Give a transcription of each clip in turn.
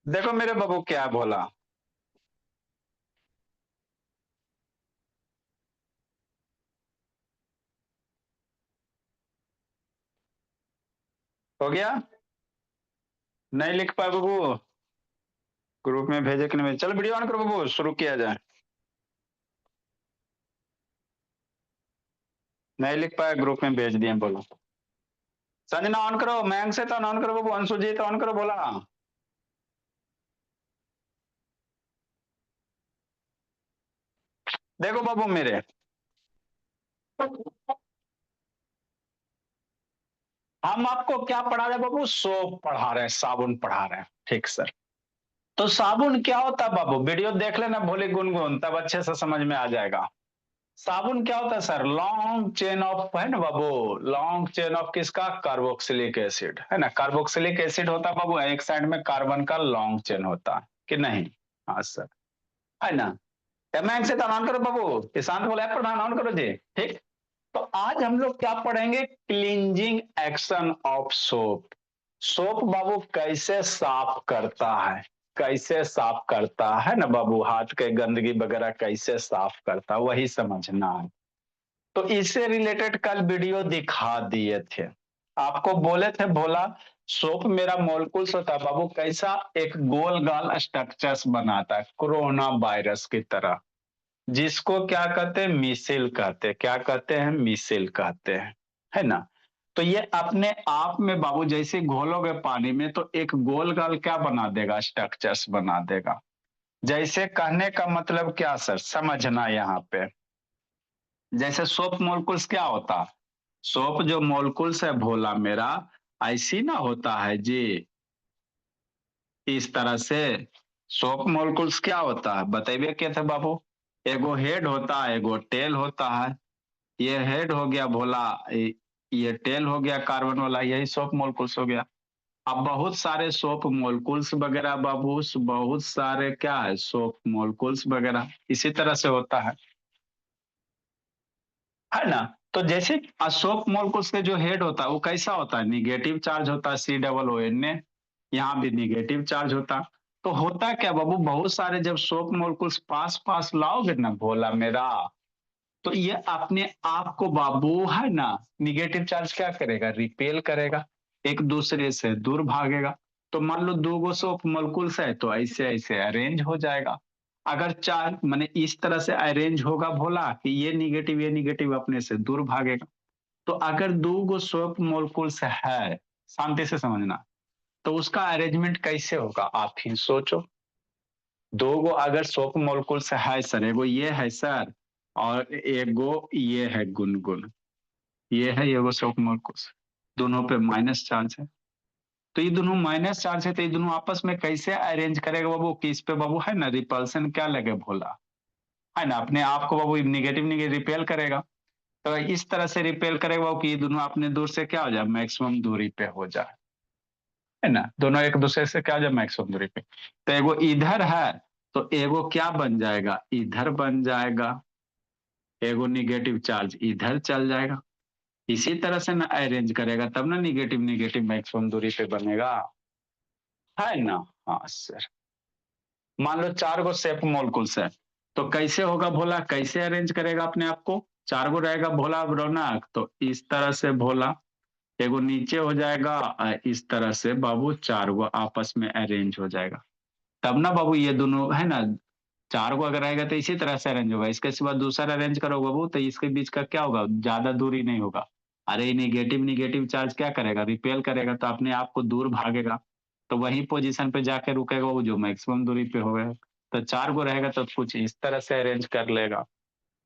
देखो मेरे बाबू क्या बोला। हो गया। नहीं लिख पाए बाबू। ग्रुप में भेजे कि नहीं भेजे? चलो वीडियो ऑन करो बाबू, शुरू किया जाए। नहीं लिख पाए, ग्रुप में भेज दिए, बोलो। संजना ऑन करो, मयंक से तो ऑन करो बाबू, अंशु जी तो ऑन करो, बोला। देखो बाबू मेरे, हम आपको क्या पढ़ा रहे हैं बाबू? सोप पढ़ा रहे हैं, साबुन पढ़ा रहे हैं। ठीक सर। तो साबुन क्या होता है बाबू? वीडियो देख लेना भोले गुनगुन, तब अच्छे से समझ में आ जाएगा। साबुन क्या होता है सर? लॉन्ग चेन ऑफ, है ना बाबू? लॉन्ग चेन ऑफ किसका? कार्बोक्सिलिक एसिड, है ना? कार्बोक्सिलिक एसिड होता है बाबू, एक साइड में कार्बन का लॉन्ग चेन होता है कि नहीं? हाँ सर, है ना? मैं से तो ऑन करो बाबू, ईशांत बोला है प्रधान, ऑन करो जी। ठीक। तो आज हम लोग क्या पढ़ेंगे? Cleansing action of soap. Soap बाबू कैसे साफ करता है? कैसे साफ करता है ना बाबू? हाथ के गंदगी वगैरह कैसे साफ करता है, वही समझना है। तो इससे रिलेटेड कल वीडियो दिखा दिए थे, आपको बोले थे, बोला सोप मेरा मोलकुल्स होता है बाबू कैसा? एक गोल गाल स्ट्रक्चर्स बनाता है, कोरोना वायरस की तरह, जिसको क्या कहते हैं? मिसिल कहते हैं। क्या कहते हैं? मिसिल कहते हैं, है ना? तो ये अपने आप में बाबू जैसे घोलोगे पानी में तो एक गोल गाल क्या बना देगा? स्ट्रक्चर्स बना देगा। जैसे कहने का मतलब क्या सर, समझना यहाँ पे। जैसे सोप मोलकुल्स क्या होता? सोप जो मोलकुल्स है भोला मेरा, ऐसी ना होता है जी, इस तरह से। सोप मोलकुल्स क्या होता है बताइए, क्या थे बाबू? एगो हेड होता है, एगो टेल होता है। ये हेड हो गया भोला, ये टेल हो गया कार्बन वाला, यही सोप मोलकुल्स हो गया। अब बहुत सारे सोप मोलकुल्स वगैरह बाबू, बहुत सारे क्या है, सोप मोलकुल्स वगैरह इसी तरह से होता है ना? तो जैसे अशोक मोलकुल्स के जो हेड होता है वो कैसा होता है? निगेटिव चार्ज होता है, C OO ने। यहाँ भी निगेटिव चार्ज होता। तो होता क्या बाबू, बहुत सारे जब सोप मोलकुल्स पास पास लाओगे ना भोला मेरा, तो ये अपने आप को बाबू, है ना, निगेटिव चार्ज क्या करेगा? रिपेल करेगा, एक दूसरे से दूर भागेगा। तो मान लो दो गो सोप मोलकुल्स है तो ऐसे ऐसे अरेंज हो जाएगा। अगर चार माने इस तरह से अरेंज होगा भोला कि ये निगेटिव अपने से दूर भागेगा। तो अगर दो गो सोप मोलकुल्स है, शांति से समझना, तो उसका अरेंजमेंट कैसे होगा आप ही सोचो। दो गो अगर सोप मोलकुल्स है सर, एगो ये है सर, और एगो ये है गुनगुन, ये है एगो सोप मोलकुल्स, दोनों पे माइनस चार्ज है। तो ये दोनों माइनस चार्ज है, तो ये दोनों आपस में कैसे अरेंज करेगा बाबू कि इस पे बाबू, है ना, रिपल्सन क्या लगे भोला, है ना, अपने आप को बाबू निगेटिव निगेटिव रिपेल करेगा। तो इस तरह से रिपेल करेगा बाबू कि ये दोनों अपने दूर से क्या हो जाए? मैक्सिमम दूरी पे हो जाए, है ना? दोनों एक दूसरे से क्या हो जाए? मैक्सिमम दूरी पे। तो एगो इधर है, तो एगो क्या बन जाएगा? इधर बन जाएगा। एगो निगेटिव चार्ज इधर चल जाएगा। इसी तरह से ना अरेंज करेगा, तब ना निगेटिव निगेटिव मैक्सिमम दूरी पे बनेगा, है ना? हाँ सर। मान लो चार गो सेफ मोलकुल्स है, तो कैसे होगा भोला? कैसे अरेंज करेगा अपने आप को? चार गो रहेगा भोला रौनक, तो इस तरह से भोला, एगो नीचे हो जाएगा, इस तरह से बाबू चार गो आपस में अरेंज हो जाएगा। तब ना बाबू ये दोनों, है ना, चार को अगर रहेगा तो इसी तरह से अरेंज होगा। इसके सिवा दूसरा अरेंज करोगे बाबू तो इसके बीच का क्या होगा? ज्यादा दूरी नहीं होगा। अरे निगेटिव निगेटिव चार्ज क्या करेगा? रिपेल करेगा, तो अपने आप को दूर भागेगा। तो वही पोजीशन पे जाके रुकेगा वो जो मैक्सिमम दूरी पे होगा। तो चार को रहेगा तो कुछ इस तरह से अरेंज कर लेगा,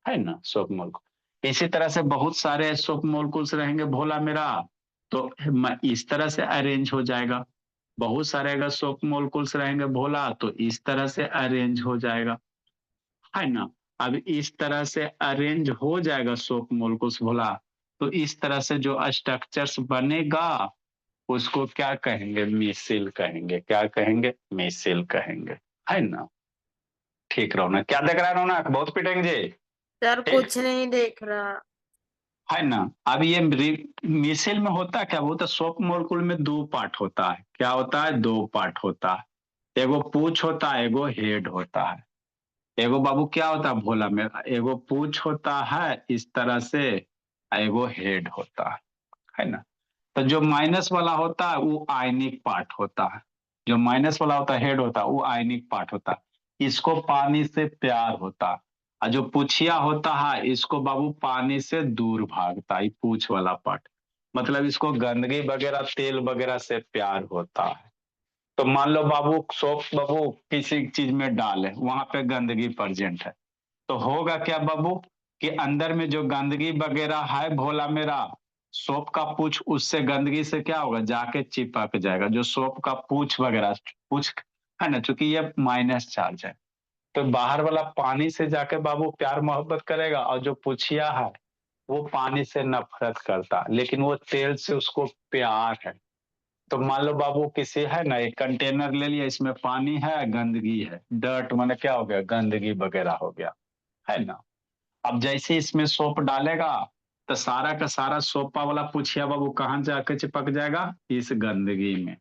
है ना, सोप मोलकुल। इसी तरह से बहुत सारे सोप मोलकुल्स रहेंगे भोला मेरा, तो इस तरह से अरेंज हो जाएगा। बहुत सारे अगर सोप मोलकुल्स रहेंगे भोला तो इस तरह से अरेंज हो जाएगा, है ना? अब इस तरह से अरेंज हो जाएगा सोप मोलकुल्स भोला, तो इस तरह से जो स्ट्रक्चर्स बनेगा उसको क्या कहेंगे? मिसिल कहेंगे। क्या कहेंगे? मिसिल कहेंगे, है ना? ठीक रौनक, क्या देख रहा है रौनक? बहुत पिटेंगे जी। सर ठीक, कुछ नहीं देख रहा। है ना? अब ये मिसिल में होता क्या? वो तो सोप मोलकुल में दो पार्ट होता है। क्या होता है? दो पार्ट होता है। एगो पूछ होता है, एगो हेड होता है। एगो बाबू क्या होता है भोला में, एगो पूछ होता है इस तरह से, एगो हेड होता है ना। तो जो माइनस वाला होता है वो आयनिक पार्ट होता है, जो माइनस वाला होता है हेड होता है वो आयनिक पार्ट होता है, इसको पानी से प्यार होता है। और जो पूछिया होता है इसको बाबू पानी से दूर भागता है, ये पूछ वाला पार्ट, मतलब इसको गंदगी वगैरह तेल वगैरह से प्यार होता है। तो मान लो बाबू सोप बाबू किसी चीज में डाले, वहां पे गंदगी प्रेजेंट है, तो होगा क्या बाबू कि अंदर में जो गंदगी वगैरह है भोला मेरा, सोप का पूछ उससे गंदगी से क्या होगा, जाके चिपक जाएगा, जो सोप का पूछ वगैरह पूछ है ना, चूंकि ये माइनस चार्ज है, तो बाहर वाला पानी से जाके बाबू प्यार मोहब्बत करेगा, और जो पूछिया है वो पानी से नफरत करता, लेकिन वो तेल से उसको प्यार है। तो मान लो बाबू किसी है ना, एक कंटेनर ले लिया, इसमें पानी है गंदगी है, डर्ट माने क्या हो गया, गंदगी वगैरह हो गया, है ना। अब जैसे इसमें सोप डालेगा तो सारा का सारा सोपा वाला पूछिया बाबू कहाँ जाके चिपक जाएगा, इस गंदगी में।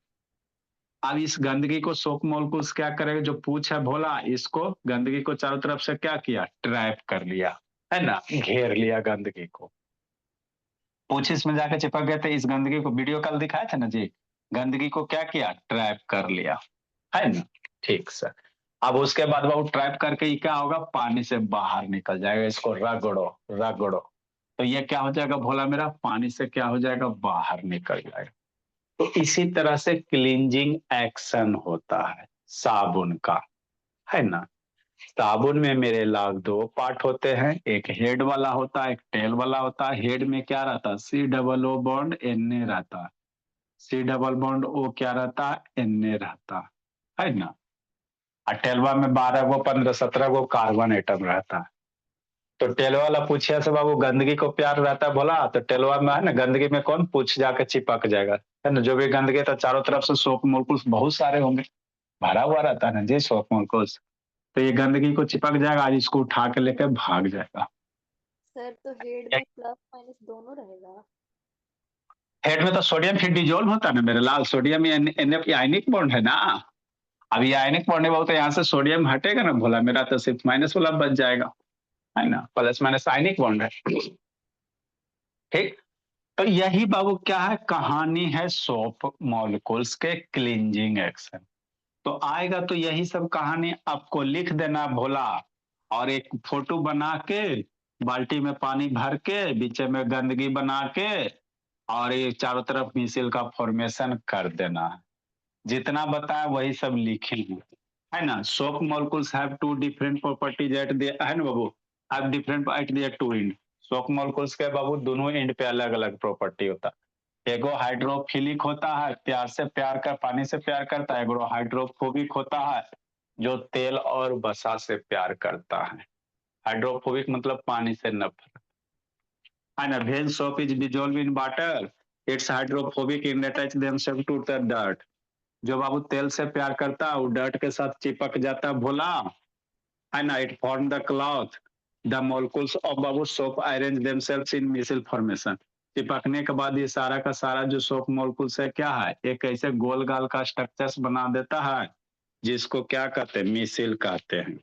अब इस गंदगी को सोप मोलकुल्स क्या करेगा, जो पूछ है भोला, इसको गंदगी को चारों तरफ से क्या किया, ट्रैप कर लिया, है ना, घेर लिया गंदगी को। पूछ इसमें जाके चिपक गए थे, इस गंदगी को वीडियो कल दिखाया था ना जी, गंदगी को क्या किया, ट्रैप कर लिया, है ना। ठीक सर। अब उसके बाद वो ट्रैप करके ये क्या होगा, पानी से बाहर निकल जाएगा, इसको रगड़ो रगड़ो, तो ये क्या हो जाएगा भोला मेरा, पानी से क्या हो जाएगा, बाहर निकल जाएगा। तो इसी तरह से क्लींजिंग एक्शन होता है साबुन का, है ना। साबुन में मेरे लाभ दो पार्ट होते हैं, एक हेड वाला होता है, एक टेल वाला होता है। हेड में क्या रहता है, C double O bond N A रहता है, सी डबल बॉन्ड ओ क्या रहता है, एन ए रहता है ना। और टेलवा में 12 गो 15 17 गो कार्बन एटम रहता है। तो टेलवा वाला पूछिया से बाबू गंदगी को प्यार रहता है बोला, तो टेलवा में है ना, गंदगी में कौन पूछ जाके चिपक जाएगा, है ना। जो भी गंदगी तो चारों तरफ से सोप मोलकुल्स बहुत सारे होंगे, भरा हुआ रहता है ना जी सोप मोलकुल्स, तो ये गंदगी को चिपक जाएगा, आज इसको उठा के लेके भाग जाएगा। सर तो हेड में प्लस माइनस दोनों रहेगा? हेड में तो सोडियम फिर डिजोल्व होता है ना मेरे लाल, सोडियम एन आयनिक बॉन्ड है ना। अब ये आयनिक बॉन्ड है तो यहाँ से सोडियम हटेगा ना भोला मेरा, तो सिर्फ माइनस वाला बच जाएगा, है ना, प्लस माइनस आयनिक बॉन्ड है। ठीक। तो यही बाबू क्या है, कहानी है सोप मॉलिक्यूल्स के क्लींजिंग एक्शन। तो आएगा तो यही सब कहानी आपको लिख देना भोला, और एक फोटो बना के बाल्टी में पानी भर के बीच में गंदगी बना के, और ये चारों तरफ मिसिल का फॉर्मेशन कर देना है। जितना बताया वही सब लिखे हैं, है ना। Soap molecules have two different properties at the, है ना बाबू, have different at the two end. Soap molecules के बाबू दोनों एंड पे अलग अलग प्रॉपर्टी होता है। एगो हाइड्रोफिलिक होता है, प्यार से प्यार कर पानी से प्यार करता है, एगो हाइड्रोफोबिक होता है, जो तेल और वसा से प्यार करता है। हाइड्रोफोबिक मतलब पानी से नफरत, है ना। When soap is dissolve in water, it's hydrophobic in attach themselves to the dirt. जो बाबू तेल से प्यार करता है वो डर्ट के साथ चिपक जाता है भोला, है ना। It form the cloth, the molecules of बाबू soap arrange themselves in micelle formation. चिपकने के बाद ये सारा का सारा जो सोप मोलकुल्स है क्या है, एक ऐसे गोल गाल का स्ट्रक्चर्स बना देता है, जिसको क्या कहते हैं, मिसिल कहते हैं।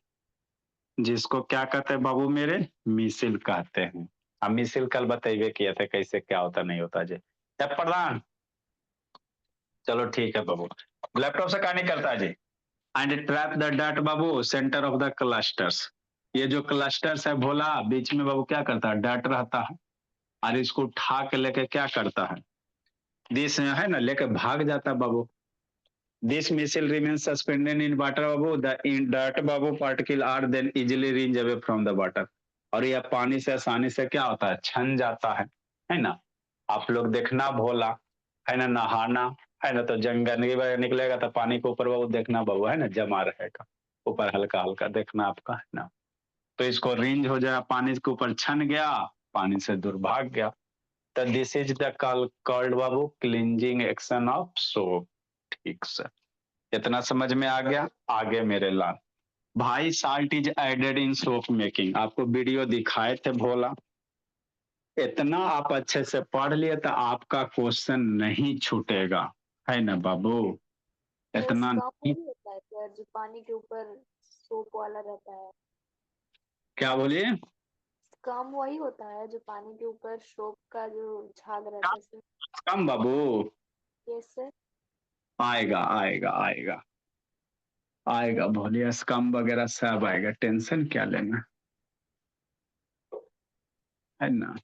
जिसको क्या कहते हैं बाबू मेरे, मिसिल कहते हैं। अब मिसिल कल बताइए किए थे कैसे क्या होता नहीं होता जी, जब प्रधान। चलो ठीक है बाबू, लैपटॉप से कहानी करता है जी। एंड ट्रैप द डॉट बाबू सेंटर ऑफ द क्लस्टर्स। ये जो क्लस्टर्स है भोला, बीच में बाबू क्या करता है, डॉट रहता है, और इसको उठा के लेके क्या करता है, दिस है ना, लेके भाग जाता है बाबू। This micelle remains suspended in water बाबू, द इन डॉट बाबू particle are then easily rinse away from the water. और यह पानी से आसानी से क्या होता है, छन जाता है ना। आप लोग देखना भोला, है ना, नहाना, है ना, तो जंग गंदगी वगैरह निकलेगा तो पानी के ऊपर वो देखना बाबू, है ना, जमा रहेगा ऊपर हल्का हल्का देखना आपका, है ना। तो इसको रेंज हो जाएगा, पानी के ऊपर छन गया, पानी से दूर भाग गया। तो दिस इज द कॉल्ड बाबू क्लींजिंग एक्शन ऑफ सोप। ठीक सर, इतना समझ में आ गया। आगे मेरे लाल भाई, salt is added in soap making, आपको वीडियो दिखाए थे भोला। इतना आप अच्छे से पढ़ लिए तो आपका क्वेश्चन नहीं छूटेगा, है ना बाबू, तो इतना कम नहीं। भी होता है सर, जो पानी के ऊपर सोप वाला रहता है। क्या बोलिए? काम वही होता है जो पानी के ऊपर सोप का जो झाग रहता है सर। कम बाबू, यस सर। आएगा आएगा आएगा आएगा, बोलिए स्कम वगैरह सब आएगा, टेंशन क्या लेना है ना।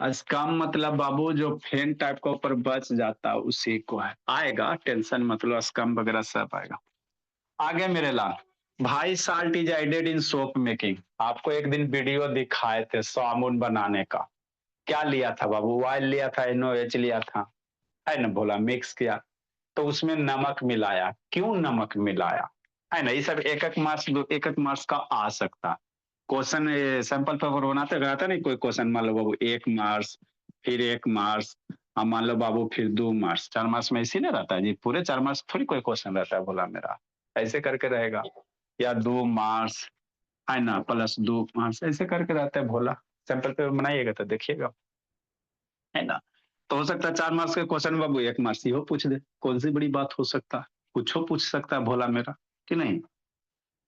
स्कम मतलब बाबू जो फेन टाइप का ऊपर बच जाता है उसी को है, आएगा, टेंशन मतलब स्कम वगैरह सब आएगा। आगे मेरे लाल भाई, salt is added in soap making. आपको एक दिन वीडियो दिखाए थे साबुन बनाने का, क्या लिया था बाबू? ऑयल लिया था, NaOH लिया था, है ना, बोला मिक्स किया, तो उसमें नमक मिलाया, क्यों नमक मिलाया, है ना। ये सब एक एक मार्क्स, एक एक मार्क्स का आ सकता। क्वेश्चन सैंपल पेपर बनाते रहता नहीं, कोई क्वेश्चन मान लो बाबू 1 मार्क्स, फिर 1 मार्क्स, अब मान लो बाबू फिर 2 मार्क्स, 4 मार्क्स में इसी नहीं रहता है जी, पूरे 4 मार्क्स थोड़ी कोई क्वेश्चन रहता है, बोला मेरा ऐसे करके रहेगा, या 2 मार्क्स, है ना, +2 मार्क्स, ऐसे करके रहता है भोला। सैंपल पेपर बनाइएगा तो देखिएगा, है ना। तो हो सकता है 4 मार्क्स के क्वेश्चन बाबू 1 मार्क्स ही हो पूछ दे, कौन सी बड़ी बात हो सकता है, कुछ हो पूछ सकता है भोला मेरा, कि नहीं,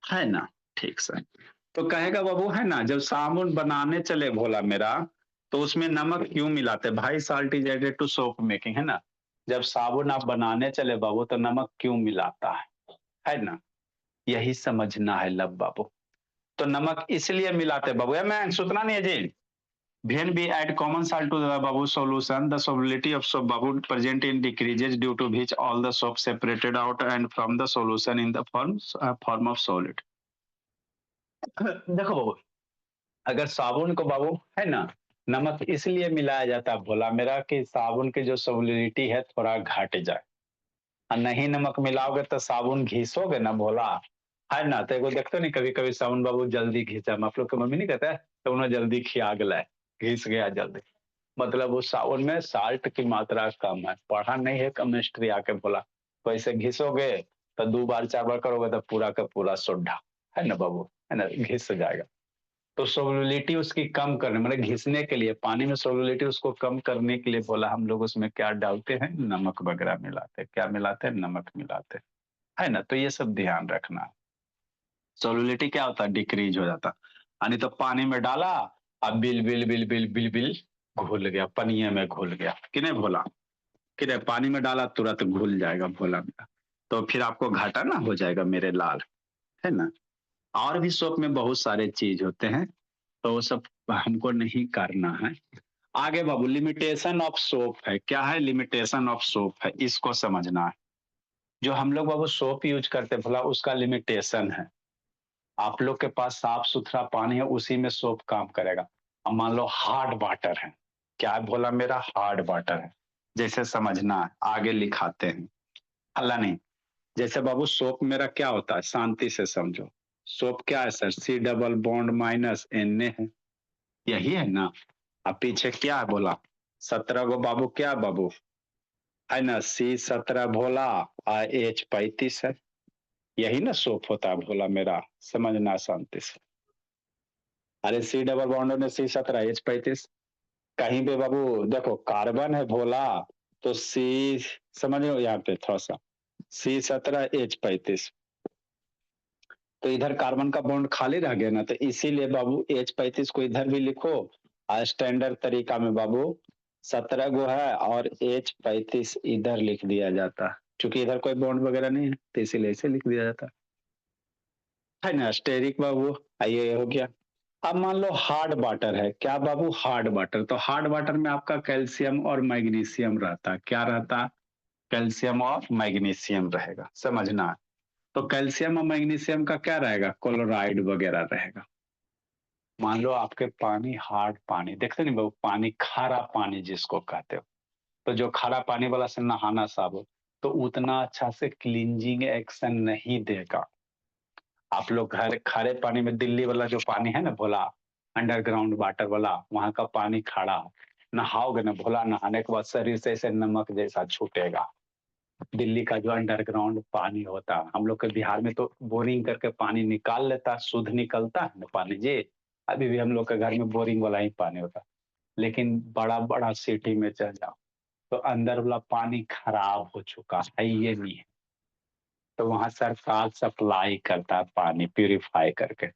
है ना। ठीक सर। तो कहेगा बाबू, है ना, जब साबुन बनाने चले भोला मेरा, तो उसमें नमक क्यों मिलाते भाई? Salt is added to soap making, है ना। जब साबुन आप बनाने चले बाबू तो नमक क्यों मिलाता है ना, यही समझना है लब बाबू। तो नमक इसलिए मिलाते बाबू, या मैं सुतना नहीं है जी। When we add common salt to the babu solution, the solubility of soap babu present in decreases, due to which all the soap separated out and from the solution in the form of solid. देखो बाबू, अगर साबुन को बाबू, है ना, नमक इसलिए मिलाया जाता है भोला मेरा कि साबुन की जो सोलिबिलिटी है थोड़ा घट जाए, और नहीं नमक मिलाओगे तो साबुन घिसोगे ना भोला, है ना। तो एगो देखते नहीं कभी कभी साबुन बाबू जल्दी घिसा, आप लोग की मम्मी नहीं कहता है तो उन्हें जल्दी खिया गया, घिस गया जल्दी, मतलब उस साबुन में साल्ट की मात्रा कम है, पढ़ा नहीं है केमिस्ट्री आके बोला, तो ऐसे घिसोगे तो 2 बार 4 बार करोगे तो पूरा का पूरा सोडा, है ना बाबू, है ना, घिस जाएगा। तो सोलबिलिटी उसकी कम करने, मतलब घिसने के लिए पानी में सोलबिलिटी उसको कम करने के लिए बोला हम लोग उसमें क्या डालते हैं, नमक वगैरह मिलाते हैं, क्या मिलाते हैं, नमक मिलाते हैं, है ना। तो ये सब ध्यान रखना। सोलबिलिटी क्या होता है, डिक्रीज हो जाता, यानी तो पानी में डाला, अब bill bill bill bill bill bill घुल गया, पनिये में घुल गया, कि नहीं भोला, कि नहीं, पानी में डाला तुरंत घुल जाएगा भोला मेरा, तो फिर आपको घाटा ना हो जाएगा मेरे लाल, है ना। और भी सोप में बहुत सारे चीज होते हैं, तो वो सब हमको नहीं करना है। आगे बाबू, लिमिटेशन ऑफ सोप है, क्या है, लिमिटेशन ऑफ सोप है, इसको समझना है। जो हम लोग बाबू सोप यूज करते हैं भला उसका लिमिटेशन है। आप लोग के पास साफ सुथरा पानी है, उसी में सोप काम करेगा। अब मान लो हार्ड वाटर है, क्या है भोला मेरा, हार्ड वाटर है, जैसे समझना है, आगे लिखाते हैं, हल्ला नहीं। जैसे बाबू सोप मेरा क्या होता है, शांति से समझो। सोप क्या है sir, C double bond - Na है, यही है ना। अब पीछे क्या है बोला, 17 गो बाबू, क्या बाबू, है ना, C17 भोला और H35 है, यही ना सोप होता है भोला मेरा, समझना शांति से। अरे C डबल बॉन्ड में C17 H35, कहीं पे बाबू देखो कार्बन है भोला, तो C, समझ लो यहाँ पे थोड़ा सा, C17H35, तो इधर कार्बन का बॉन्ड खाली रह गया ना, तो इसीलिए बाबू H35 को इधर भी लिखो, और स्टैंडर्ड तरीका में बाबू 17 गो है और H35 इधर लिख दिया जाता है, क्योंकि इधर कोई बॉन्ड वगैरह नहीं है तो इसीलिए इसे लिख दिया जाता है ना। स्टेरिक बाबू, आइए हो गया। अब मान लो हार्ड वाटर है, क्या बाबू, हार्ड वाटर, तो हार्ड वाटर में आपका कैल्शियम और मैग्नीशियम रहता, क्या रहता, कैल्शियम और मैग्नीशियम रहेगा, समझना है। तो कैल्शियम और मैग्नीशियम का क्या रहेगा, क्लोराइड वगैरह रहेगा। मान लो आपके पानी, हार्ड पानी, देखते नहीं बाबू, पानी खारा पानी जिसको कहते हो, तो जो खारा पानी वाला से नहाना साबुन, तो उतना अच्छा से क्लींजिंग एक्शन नहीं देगा। आप लोग घर खारे पानी में, दिल्ली वाला जो पानी है ना भोला, अंडरग्राउंड वाटर वाला, वहां का पानी खारा, नहाओगे ना भोला, नहाने के बाद शरीर से ऐसे नमक जैसा छूटेगा। दिल्ली का जो अंडरग्राउंड पानी होता है, हम लोग के बिहार में तो बोरिंग करके पानी निकाल लेता, शुद्ध निकलता है ना पानी जी, अभी भी हम लोग के घर में बोरिंग वाला ही पानी होता है। लेकिन बड़ा बड़ा सिटी में चल जाओ तो अंदर वाला पानी खराब हो चुका है, ये नहीं है। तो वहां सरकार सप्लाई करता है पानी प्यूरिफाई करके।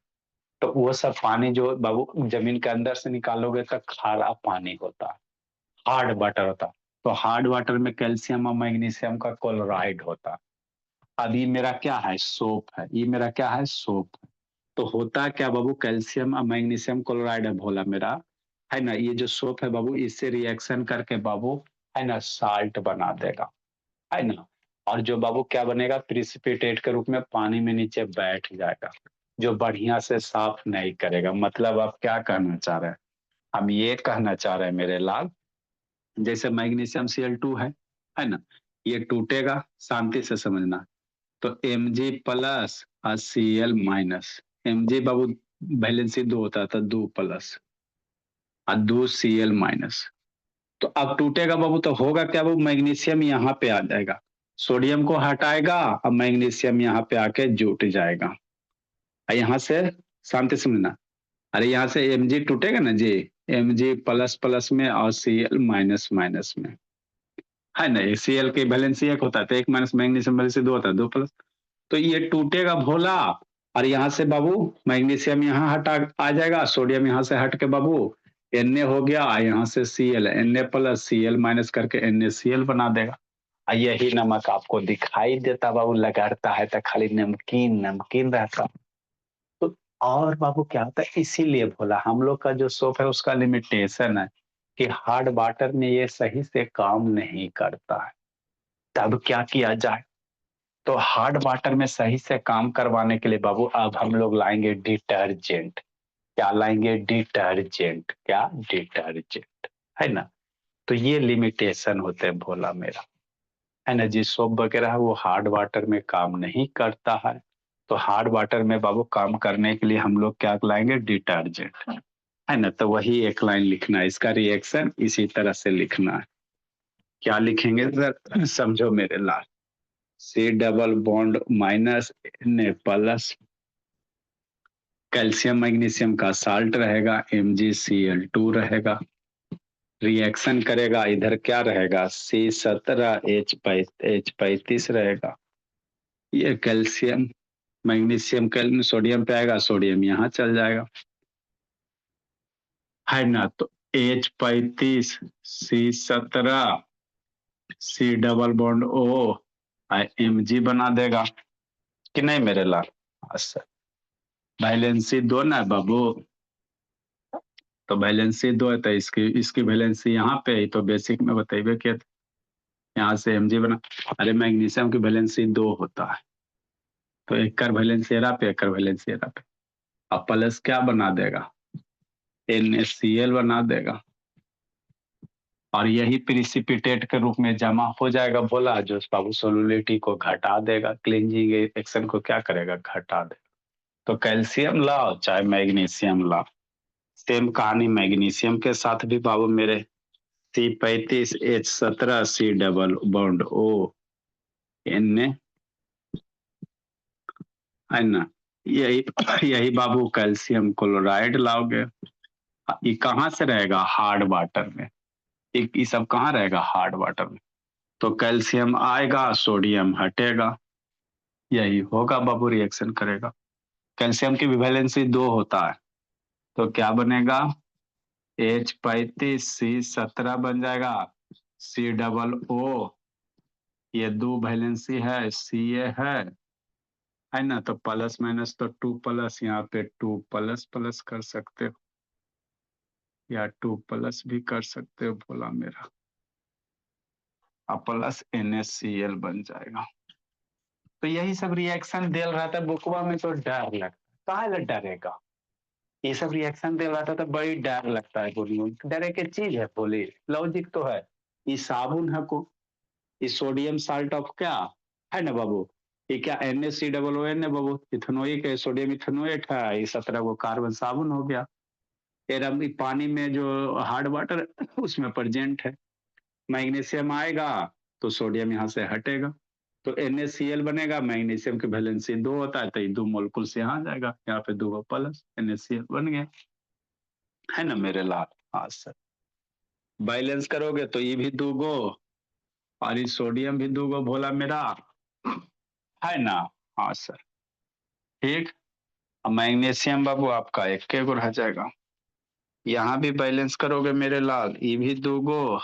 तो वो सब पानी जो बाबू जमीन के अंदर से निकालोगे तो खारा पानी होता है, हार्ड वाटर होता है। तो हार्ड वाटर में कैल्शियम और मैग्नीशियम का क्लोराइड होता है। अब ये मेरा क्या है, सोप है, ये मेरा क्या है, सोप है। तो होता क्या बाबू, कैल्शियम और मैग्नीशियम क्लोराइड है भोला मेरा, है ना। ये जो सोप है बाबू, इससे रिएक्शन करके बाबू, है ना, साल्ट बना देगा, है ना। और जो बाबू क्या बनेगा, प्रिसिपिटेट के रूप में पानी में नीचे बैठ जाएगा, जो बढ़िया से साफ नहीं करेगा। मतलब आप क्या कहना चाह रहे हैं? हम ये कहना चाह रहे हैं मेरे लाल, जैसे मैग्नीशियम Cl2 है ना, ये टूटेगा, शांति से समझना। तो Mg+ और Cl-, Mg बाबू वैलेंसी 2 होता था, 2+ और 2 Cl-। तो अब टूटेगा बाबू तो होगा क्या बाबू, मैग्नीशियम यहाँ पे आ जाएगा, सोडियम को हटाएगा और मैग्नीशियम यहाँ पे आके जुट जाएगा। और यहाँ से शांति से समझना, अरे यहाँ से Mg टूटेगा ना जी, Mg++ में और Cl-, में, है ना। Cl की वैलेंसी 1 होता है तो 1- मैग्नीशियम वैलेंसी 2 होता है, 2+। तो ये टूटेगा भोला, और यहाँ से बाबू मैग्नीशियम यहाँ हटा आ जाएगा, सोडियम यहाँ से हट के बाबू Na हो गया, यहाँ से Cl, Na+ Cl- करके NaCl बना देगा। यही नमक आपको दिखाई देता बाबू, लगाता है तो खाली नमकीन नमकीन रहता। तो और बाबू क्या होता है, इसीलिए भोला हम लोग का जो सोप है उसका लिमिटेशन है कि हार्ड वाटर में ये सही से काम नहीं करता है। तब क्या किया जाए, तो हार्ड वाटर में सही से काम करवाने के लिए बाबू अब हम लोग लाएंगे डिटर्जेंट। क्या लाएंगे, डिटर्जेंट। क्या, डिटर्जेंट, है ना। तो ये लिमिटेशन होते हैं भोला मेरा, है ना। जी सोप वगैरह है वो हार्ड वाटर में काम नहीं करता है। तो हार्ड वाटर में बाबू काम करने के लिए हम लोग क्या लाएंगे, डिटर्जेंट, है ना। तो वही एक लाइन लिखना है, इसका रिएक्शन इसी तरह से लिखना है। क्या लिखेंगे सर, समझो मेरे लाल। C double bond -Na+, calcium magnesium का साल्ट रहेगा, MgCl2 रहेगा, रिएक्शन करेगा, इधर क्या रहेगा, C17H35 रहेगा। ये कैल्शियम मैग्नीशियम सोडियम पे आएगा, सोडियम यहाँ चल जाएगा, है ना। तो H35 C17 C double bond O Mg बना देगा कि नहीं मेरे लाल। अच्छा, वैलेंसी 2 ना बाबू, तो वैलेंसी 2 है तो इसकी इसकी वैलेंसी यहाँ पे है, तो बेसिक में बताइए कि यहाँ से Mg बना। अरे मैग्नीशियम की वैलेंसी 2 होता है, तो एक कर वैलेंसी एरा पे, एक कर वैलेंसी एरा पे। अब प्लस क्या बना देगा, NaCl बना देगा, और यही प्रिसिपिटेट के रूप में जमा हो जाएगा बोला, जो बाबू सोलुबिलिटी को घटा देगा, क्लींजिंग एक्शन को क्या करेगा, घटा देगा। तो कैल्शियम लाओ चाहे मैग्नीशियम लाओ, सेम कहानी मैग्नीशियम के साथ भी बाबू मेरे, C35H17 C double bond O Na, है ना। यही यही बाबू कैल्शियम क्लोराइड लाओगे, ये कहाँ से रहेगा, हार्ड वाटर में। ये सब कहाँ रहेगा, हार्ड वाटर में। तो कैल्शियम आएगा, सोडियम हटेगा, यही होगा बाबू, रिएक्शन करेगा। कैल्शियम की भी वैलेंसी 2 होता है, तो क्या बनेगा, H35 C17 बन जाएगा, C डबल O, ये 2 वैलेंसी है, Ca है ना। तो प्लस माइनस तो 2+, यहाँ पे 2++ कर सकते हो, या 2+ भी कर सकते हो बोला मेरा, और प्लस NaCl बन जाएगा। तो यही सब रिएक्शन दे रहा था बुकवा में, तो डर लगता, काहे डरेगा, ये सब रिएक्शन दे रहा था तो बड़ी डर लगता है। बोलिए डरे की चीज है, बोलिए लॉजिक तो है। ये साबुन है को, ये सोडियम साल्ट ऑफ क्या, है ना बाबू, ये क्या NaCOON है बाबू, इथेनोइक है, सोडियम इथेनोएट है, ये 17 को कार्बन साबुन हो गया। फिर अब पानी में जो हार्ड वाटर उसमें प्रेजेंट है, मैग्नीशियम आएगा तो सोडियम यहाँ से हटेगा, तो NaCl बनेगा, मैग्नीशियम की वैलेंसी 2 होता है, तो ये 2 मोलकुल से यहाँ जाएगा, यहाँ पे 2 प्लस NaCl बन गया, है ना मेरे लाल। हाँ सर, बैलेंस करोगे तो ये भी 2 और ये सोडियम भी 2 भोला मेरा, है ना। हाँ सर। ठीक। अब मैग्नीशियम बाबू आपका एक के गो रह जाएगा। यहाँ भी बैलेंस करोगे मेरे लाल, ये भी दूगो,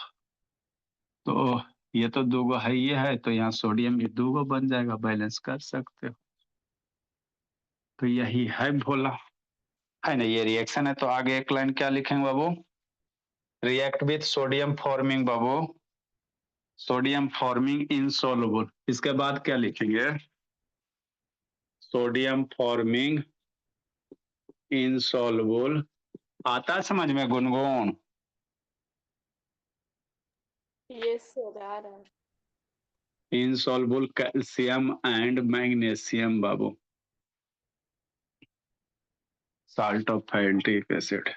तो ये तो दूगो है, ये है तो यहाँ सोडियम भी दूगो बन जाएगा, बैलेंस कर सकते हो। तो यही है भोला। है ना, ये रिएक्शन है, तो आगे एक लाइन क्या लिखेंगे बाबू? रिएक्ट विथ सोडियम फॉर्मिंग बाबू, सोडियम फॉर्मिंग इनसॉल्युबल। इसके बाद क्या लिखेंगे? Sodium forming insoluble. आता है समझ में गुनगुन? यस सर, आ रहा है। इनसॉल्युबल कैल्शियम एंड मैग्नीशियम बाबू, साल्ट ऑफ फैल्टिक एसिड।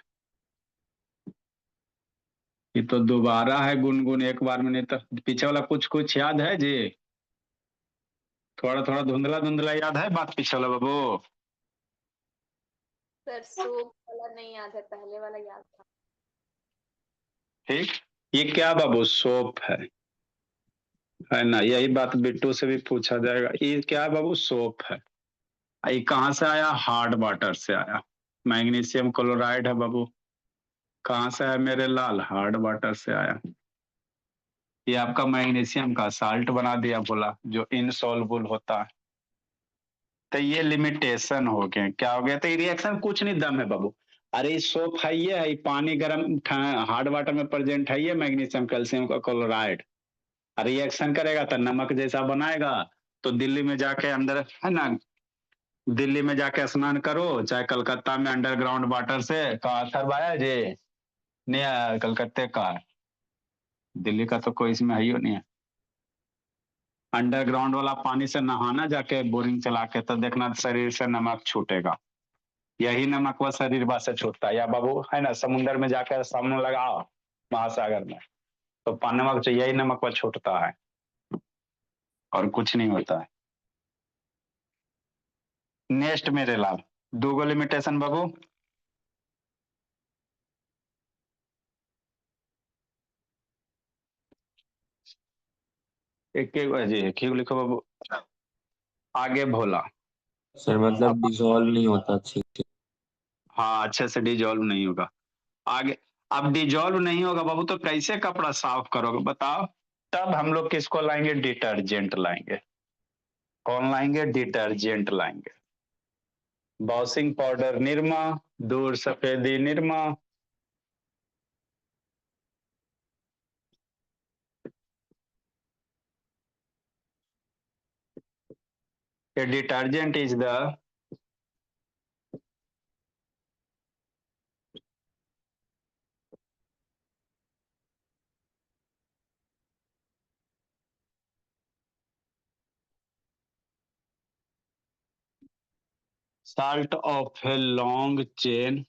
ये तो दोबारा है गुनगुन, एक बार में नहीं तो पीछे वाला कुछ कुछ याद है जी? थोड़ा थोड़ा धुंधला धुंधला याद है बात पीछे वाला बाबू? सर सोप वाला नहीं याद है, पहले वाला याद था। ठीक। ये क्या बाबू सोप है ना, यही बात बिट्टू से भी पूछा जाएगा, ये क्या बाबू सोप है। ये कहाँ से आया? हार्ड वाटर से आया। मैग्नीशियम क्लोराइड है बाबू, कहाँ से है मेरे लाल? हार्ड वाटर से आया। ये आपका मैग्नीशियम का साल्ट बना दिया बोला, जो इनसॉल्युबल होता है। तो ये लिमिटेशन हो गए, क्या हो गया? तो ये रिएक्शन कुछ नहीं, दम है बाबू। अरे सोप है, ये है पानी गर्म हार्ड वाटर में प्रेजेंट है, ये मैग्नीशियम कैल्शियम का क्लोराइड। रिएक्शन करेगा तो नमक जैसा बनाएगा। तो दिल्ली में जाके अंदर है ना, दिल्ली में जाके स्नान करो, चाहे कलकत्ता में अंडरग्राउंड वाटर से, का असर आया जी? नहीं आया, कलकत्ते का है। दिल्ली का तो कोई इसमें है ही नहीं है। अंडरग्राउंड वाला पानी से नहाना जाके बोरिंग चला के, तो देखना शरीर से नमक छूटेगा। यही नमक वह शरीर से छूटता है, या बाबू है ना, समुन्द्र में जाकर सामने लगाओ, महासागर में, तो नमक से यही नमक वह छूटता है, और कुछ नहीं होता है। नेक्स्ट मेरे लाल, दूगो लिमिटेशन बाबू। एक एक जी, एक ही लिखो बाबू। आगे भोला। सर मतलब अब डिसॉल्व नहीं होता अच्छे से। हाँ, अच्छे से डिजोल्व नहीं होगा। आगे, अब डिजोल्व नहीं होगा बाबू, तो कैसे कपड़ा साफ करोगे बताओ? तब हम लोग किसको लाएंगे? डिटर्जेंट लाएंगे। कौन लाएंगे? डिटर्जेंट लाएंगे। वॉशिंग पाउडर निरमा, दूर सफेदी Nirma. A detergent is the salt of a long chain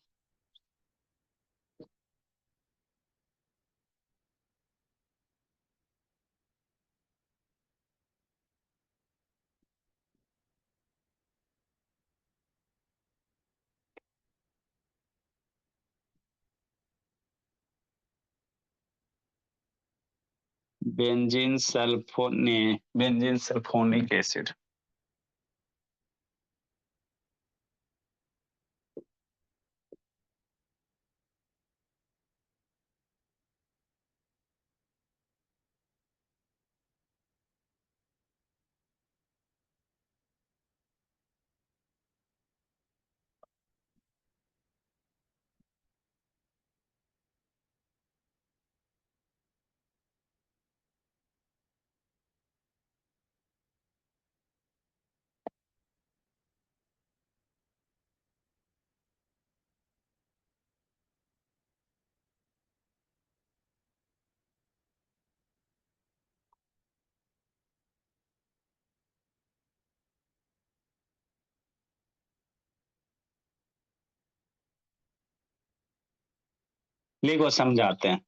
benzene sulphonic acid. लिखो समझाते हैं।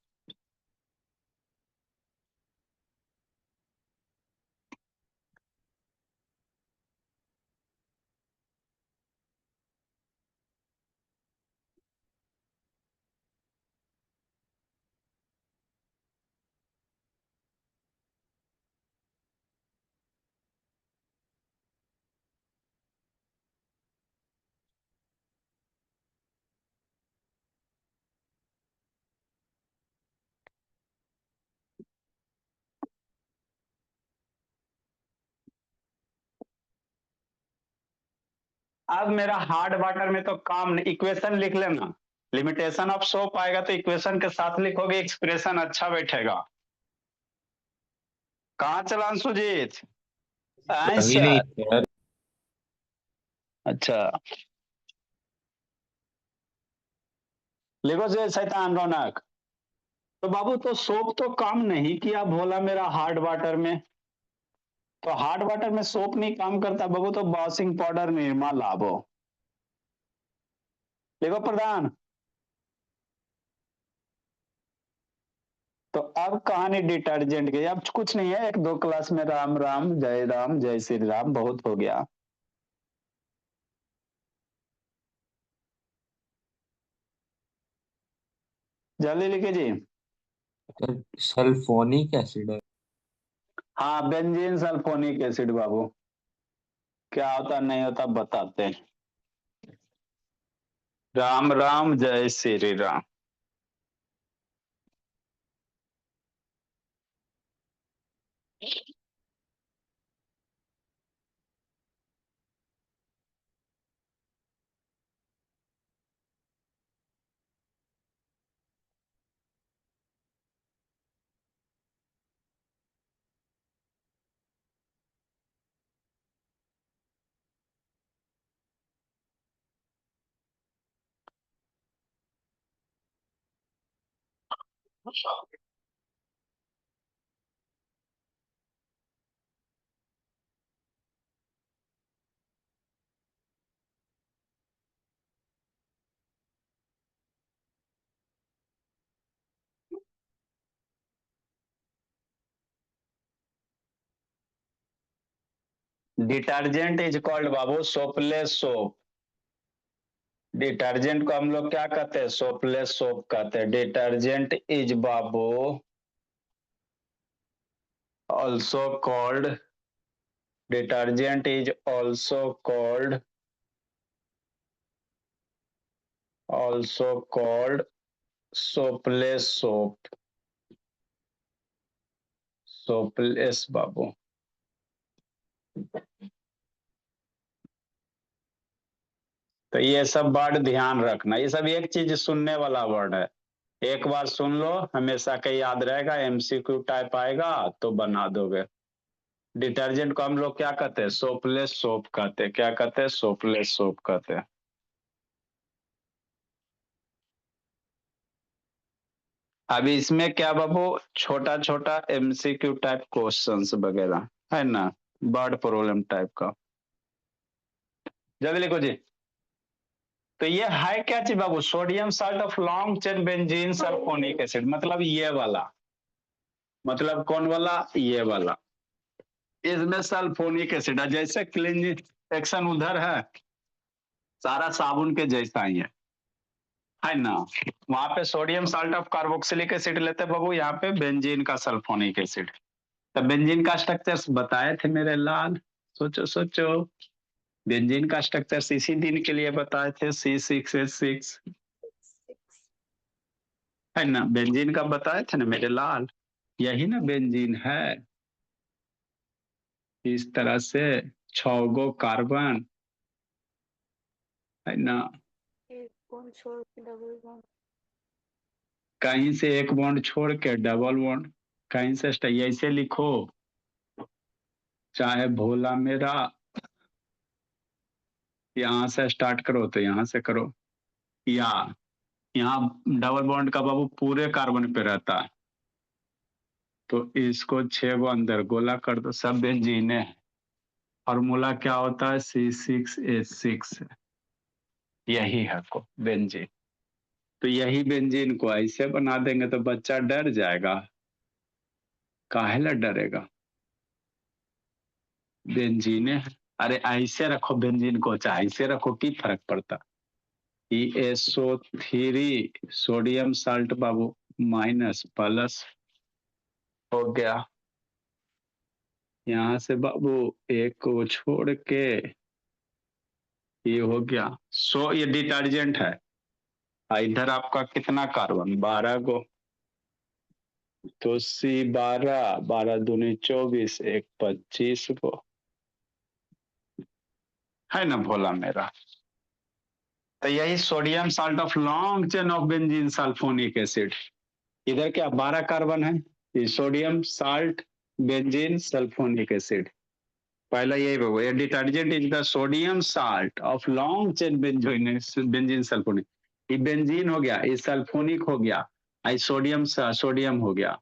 अब मेरा हार्ड वाटर में तो काम नहीं, इक्वेशन लिख लेना। लिमिटेशन ऑफ सोप आएगा तो इक्वेशन के साथ लिखोगे, एक्सप्रेशन अच्छा बैठेगा। कहाँ चला अंशुजीत? कहीं नहीं आंसर। सर। अच्छा, लिखो जी शैतान रौनक। तो बाबू तो सोप तो काम नहीं किया बोला मेरा हार्ड वाटर में, तो हार्ड वाटर में सोप नहीं काम करता बाबू, तो वॉशिंग पाउडर निर्मा लाभो। लिखो प्रधान। तो अब कहानी डिटर्जेंट की, अब कुछ नहीं है, एक दो क्लास में राम राम जय श्री राम बहुत हो गया। जल्दी लिखिए जी। सर सल्फोनिक एसिड है। हाँ, बेंजीन सल्फोनिक एसिड बाबू। क्या होता नहीं होता बताते हैं। राम राम जय Shri Ram. Detergent is called बाबू सोपलेस सोप। डिटर्जेंट को हम लोग क्या कहते हैं? सोपलेस सोप कहते हैं। डिटर्जेंट इज बाबू also called, detergent is also called soapless soap. Soapless बाबू। तो ये सब वर्ड ध्यान रखना, ये सब एक चीज सुनने वाला वर्ड है, एक बार सुन लो हमेशा का याद रहेगा, एमसीक्यू टाइप आएगा तो बना दोगे। डिटर्जेंट को हम लोग क्या कहते हैं? सोपलेस सोप कहते हैं। क्या कहते हैं? सोपलेस सोप कहते हैं। अभी इसमें क्या बाबू, छोटा छोटा एमसीक्यू टाइप क्वेश्चंस वगैरह है ना, वर्ड प्रॉब्लम टाइप का। जल्दी लिखो जी। तो ये है क्या चीज बाबू? Sodium salt of long chain benzene sulphonic acid, मतलब ये वाला, मतलब कौन वाला? ये वाला। इसमें सल्फोनिक एसिड है, जैसे क्लींजिंग एक्शन उधर है, सारा साबुन के जैसा ही है ना। वहां पे sodium salt of carboxylic acid लेते बाबू, यहाँ पे बेंजीन का सल्फोनिक एसिड। तो बेंजीन का स्ट्रक्चर बताए थे मेरे लाल, सोचो सोचो। बेंजीन का स्ट्रक्चर इसी दिन के लिए बताए थे, C6H6, 6 है ना। बेंजीन का बताए थे ना मेरे लाल, यही ना बेंजीन है। इस तरह से 6 गो कार्बन, है ना। एक कौन छोड़ के डबल बॉन्ड। कहीं से एक बॉन्ड छोड़ के डबल बॉन्ड, कहीं से ऐसे लिखो, चाहे भोला मेरा यहाँ से स्टार्ट करो तो यहाँ से करो, या यहाँ डबल बॉन्ड का बाबू पूरे कार्बन पे रहता है, तो इसको 6 गो अंदर गोला कर दो, सब बेंजीन है। फॉर्मूला क्या होता है? C6H6, यही है को बेंजीन। तो यही बेंजीन को ऐसे बना देंगे तो बच्चा डर जाएगा, काहे डरेगा? बेंजीने है। अरे ऐसे रखो बेंजीन को, चाहे ऐसे रखो, की फर्क पड़ता। ESO3 सोडियम साल्ट बाबू माइनस प्लस हो गया। यहाँ से बाबू एक को छोड़ के ये हो गया। ये डिटर्जेंट है। इधर आपका कितना कार्बन? 12 गो, तो C12, 12 दूनी 24, एक 25 गो। है ना भोला मेरा। तो यही sodium salt of long chain of benzene sulphonic acid. इधर क्या 12 कार्बन है, ये sodium salt benzene sulphonic acid. पहला यही बाबू, ये detergent is the sodium salt of long chain benzene sulphonic. ये बेंजीन हो गया, ये सल्फोनिक हो गया, ये सोडियम सोडियम हो गया,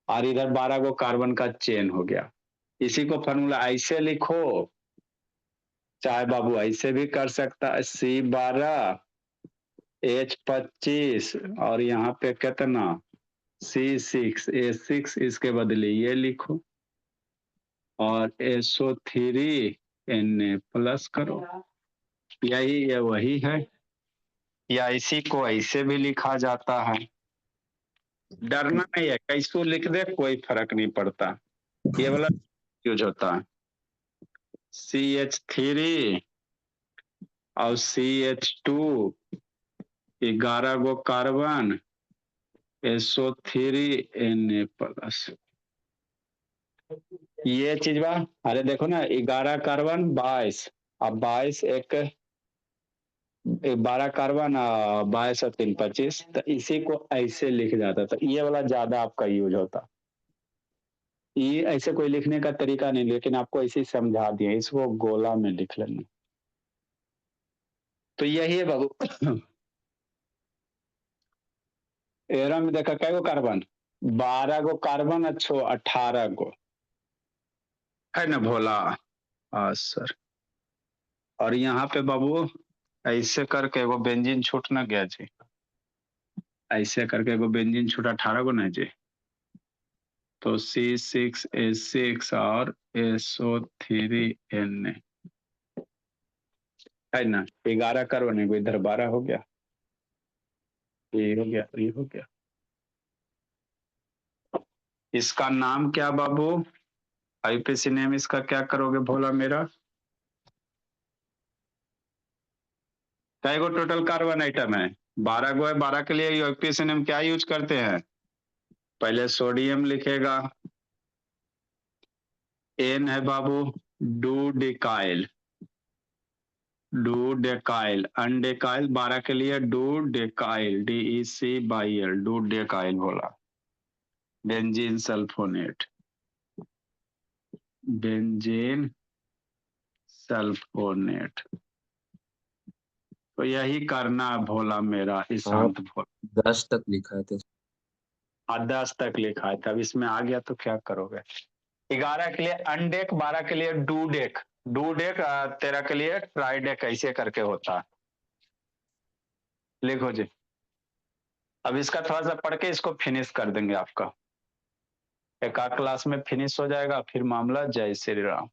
और इधर 12 गो कार्बन का चेन हो गया। इसी को फॉर्मूला ऐसे लिखो, चाहे बाबू ऐसे भी कर सकता है, C12 H25 और यहाँ पे कितना C6 A6, इसके बदले ये लिखो और SO3 Na+ करो। यही ये वही है, या इसी को ऐसे भी लिखा जाता है। डरना नहीं है, कैसो लिख दे कोई फर्क नहीं पड़ता, ये वाला यूज होता है। CH3 और CH2, 11 गो कार्बन, SO3 Na+। ये चीज बा, अरे देखो ना 11 कार्बन 22, अब 22 एक 12 कार्बन 22 और 3 25, तो इसी को ऐसे लिख जाता था। ये वाला ज्यादा आपका यूज होता, ये ऐसे कोई लिखने का तरीका नहीं, लेकिन आपको ऐसे ही समझा दिया, इसको गोला में लिख लेना। तो यही है बाबू। एरम में देखा कै गो कार्बन, 12 गो कार्बन, अच्छो 18 गो, है ना भोला। हाँ सर। और यहाँ पे बाबू ऐसे करके एगो बेंजीन छूट ना गया जी, ऐसे करके एगो बेंजीन छूटा 18 गो ना जी। तो C6H6 और SO3 Na, है ना। 11 कार्बन है, इधर 12 हो गया, ये हो गया, ये हो गया। इसका नाम क्या बाबू, आईपीसी नेम इसका क्या करोगे भोला मेरा। कई गो टोटल कार्बन आइटम है, 12 गो है। 12 के लिए आईपीसी नेम क्या यूज करते हैं, पहले सोडियम लिखेगा, एन है बाबू डूडेकाइल, डूडेकाइल, अनडेकाइल, 12 के लिए डूडेकाइल, DEC/L, डूडेकाइल बोला। Benzene sulphonate, benzene sulphonate. तो यही करना है भोला मेरा, ईशांत भोला। 10 तक लिखा है तो 10 तक लिखा है, तब इसमें आ गया तो क्या करोगे। 11 के लिए अनडेक, 12 के लिए डूडेक, डूडेक 13 के लिए ट्राइडेक, ऐसे करके होता है। लिखो जी। अब इसका थोड़ा सा पढ़ के इसको फिनिश कर देंगे, आपका एक क्लास में फिनिश हो जाएगा, फिर मामला जय श्री राम।